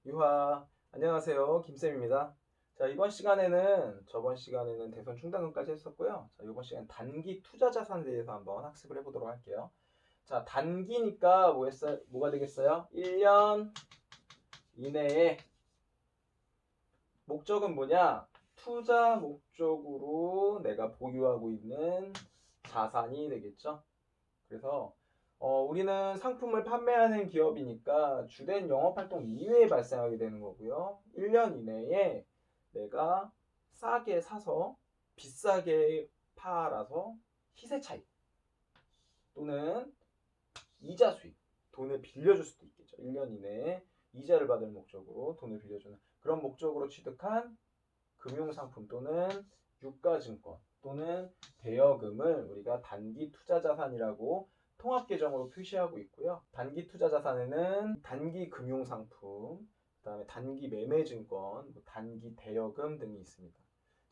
유하, 안녕하세요. 김쌤입니다. 자, 이번 시간에는 저번 시간에는 대손 충당금까지 했었고요. 자, 이번 시간 단기 투자 자산에 대해서 한번 학습을 해보도록 할게요. 자, 단기니까 뭐가 되겠어요? 1년 이내에 목적은 뭐냐? 투자 목적으로 내가 보유하고 있는 자산이 되겠죠. 그래서 우리는 상품을 판매하는 기업이니까 주된 영업활동 이외에 발생하게 되는 거고요. 1년 이내에 내가 싸게 사서 비싸게 팔아서 시세 차익 또는 이자 수익, 돈을 빌려줄 수도 있겠죠. 1년 이내에 이자를 받을 목적으로 돈을 빌려주는 그런 목적으로 취득한 금융상품 또는 유가증권 또는 대여금을 우리가 단기 투자 자산이라고 통합 계정으로 표시하고 있고요. 단기 투자 자산에는 단기 금융상품, 그다음에 단기 매매증권, 단기 대여금 등이 있습니다.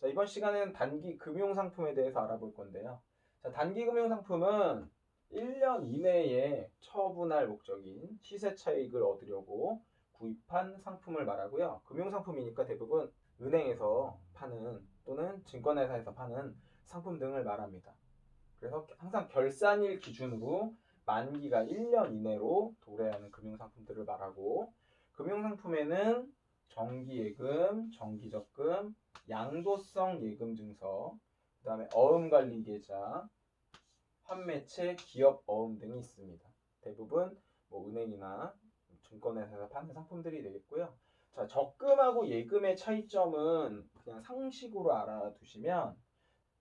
자, 이번 시간에는 단기 금융상품에 대해서 알아볼 건데요. 자, 단기 금융상품은 1년 이내에 처분할 목적인 시세 차익을 얻으려고 구입한 상품을 말하고요. 금융상품이니까 대부분 은행에서 파는 또는 증권회사에서 파는 상품 등을 말합니다. 그래서 항상 결산일 기준으로 만기가 1년 이내로 도래하는 금융상품들을 말하고 금융상품에는 정기예금, 정기적금, 양도성 예금증서, 그 다음에 어음관리계좌, 환매채, 기업어음 등이 있습니다. 대부분 은행이나 증권회사에서 파는 상품들이 되겠고요. 자, 적금하고 예금의 차이점은 그냥 상식으로 알아두시면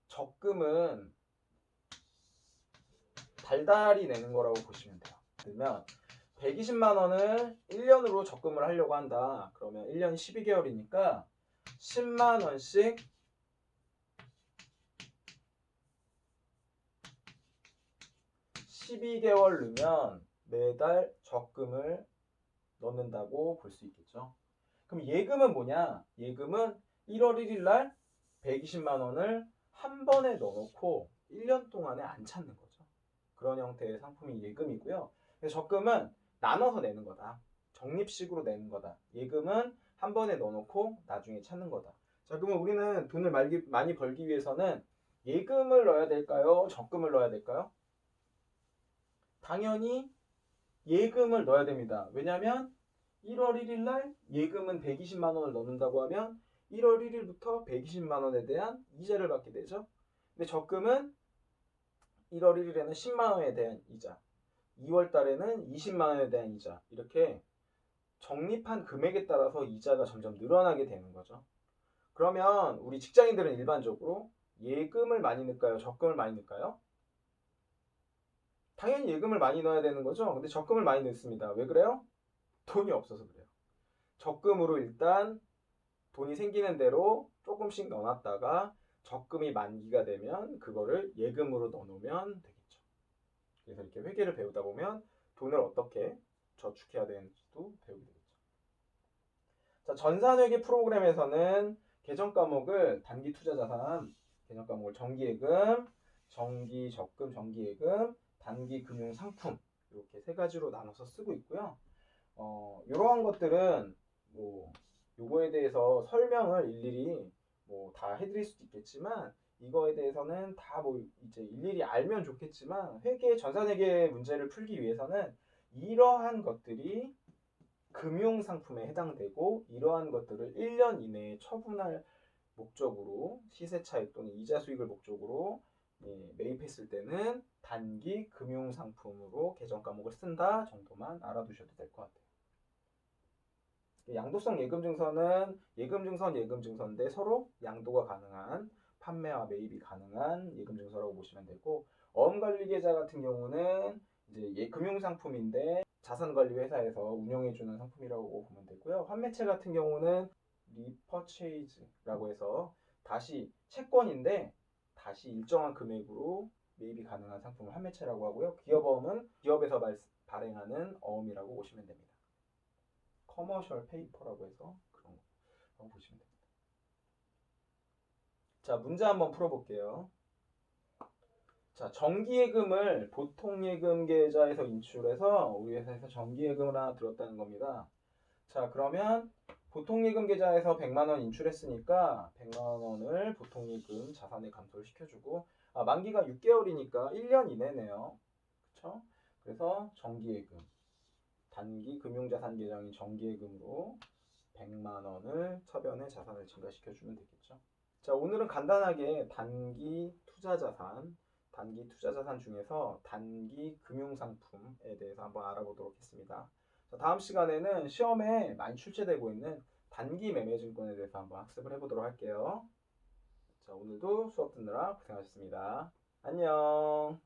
적금은 달달이 내는 거라고 보시면 돼요. 그러면 120만 원을 1년으로 적금을 하려고 한다. 그러면 1년이 12개월이니까 10만 원씩 12개월 넣으면 매달 적금을 넣는다고 볼 수 있겠죠. 그럼 예금은 뭐냐? 예금은 1월 1일 날 120만 원을 한 번에 넣어놓고 1년 동안에 안 찾는 거죠. 그런 형태의 상품이 예금이고요. 적금은 나눠서 내는 거다. 적립식으로 내는 거다. 예금은 한 번에 넣어놓고 나중에 찾는 거다. 자, 그러면 우리는 돈을 많이 벌기 위해서는 예금을 넣어야 될까요? 적금을 넣어야 될까요? 당연히 예금을 넣어야 됩니다. 왜냐하면 1월 1일 날 예금은 120만 원을 넣는다고 하면 1월 1일부터 120만 원에 대한 이자를 받게 되죠. 근데 적금은 1월 1일에는 10만 원에 대한 이자, 2월 달에는 20만 원에 대한 이자, 이렇게 적립한 금액에 따라서 이자가 점점 늘어나게 되는 거죠. 그러면 우리 직장인들은 일반적으로 예금을 많이 넣을까요? 적금을 많이 넣을까요? 당연히 예금을 많이 넣어야 되는 거죠. 근데 적금을 많이 넣습니다. 왜 그래요? 돈이 없어서 그래요. 적금으로 일단 돈이 생기는 대로 조금씩 넣어놨다가 적금이 만기가 되면 그거를 예금으로 넣어놓으면 되겠죠. 그래서 이렇게 회계를 배우다 보면 돈을 어떻게 저축해야 되는지도 배우게 되겠죠. 자, 전산회계 프로그램에서는 계정 과목을 단기 투자 자산, 계정 과목을 정기예금, 정기적금, 정기예금, 단기 금융 상품 이렇게 세 가지로 나눠서 쓰고 있고요. 이러한 것들은 요거에 대해서 설명을 일일이 다 해드릴 수도 있겠지만 이거에 대해서는 다 이제 일일이 알면 좋겠지만 전산회계 문제를 풀기 위해서는 이러한 것들이 금융상품에 해당되고 이러한 것들을 1년 이내에 처분할 목적으로 시세차익 또는 이자 수익을 목적으로 매입했을 때는 단기 금융상품으로 계정 과목을 쓴다 정도만 알아두셔도 될 것 같아요. 양도성 예금증서는 예금증서인데 서로 양도가 가능한 판매와 매입이 가능한 예금증서라고 보시면 되고 어음관리계좌 같은 경우는 이제 금융상품인데 자산관리회사에서 운영해주는 상품이라고 보면 되고요. 환매채 같은 경우는 리퍼체이즈라고 해서 다시 채권인데 다시 일정한 금액으로 매입이 가능한 상품을 환매채라고 하고요. 기업어음은 기업에서 발행하는 어음이라고 보시면 됩니다. 커머셜 페이퍼라고 해서 그런 거 보시면 됩니다. 자, 문제 한번 풀어볼게요. 자, 정기예금을 보통예금 계좌에서 인출해서 우리 회사에서 정기예금을 하나 들었다는 겁니다. 자, 그러면 보통예금 계좌에서 100만 원 인출했으니까 100만 원을 보통예금 자산에 감소를 시켜주고 만기가 6개월이니까 1년 이내네요. 그렇죠? 그래서 정기예금, 단기 금융자산 계정인 정기예금으로 100만 원을 처변의 자산을 증가시켜주면 되겠죠. 자, 오늘은 간단하게 단기 투자자산 중에서 단기 금융상품에 대해서 한번 알아보도록 했습니다. 자, 다음 시간에는 시험에 많이 출제되고 있는 단기 매매증권에 대해서 한번 학습을 해보도록 할게요. 자, 오늘도 수업 듣느라 고생하셨습니다. 안녕.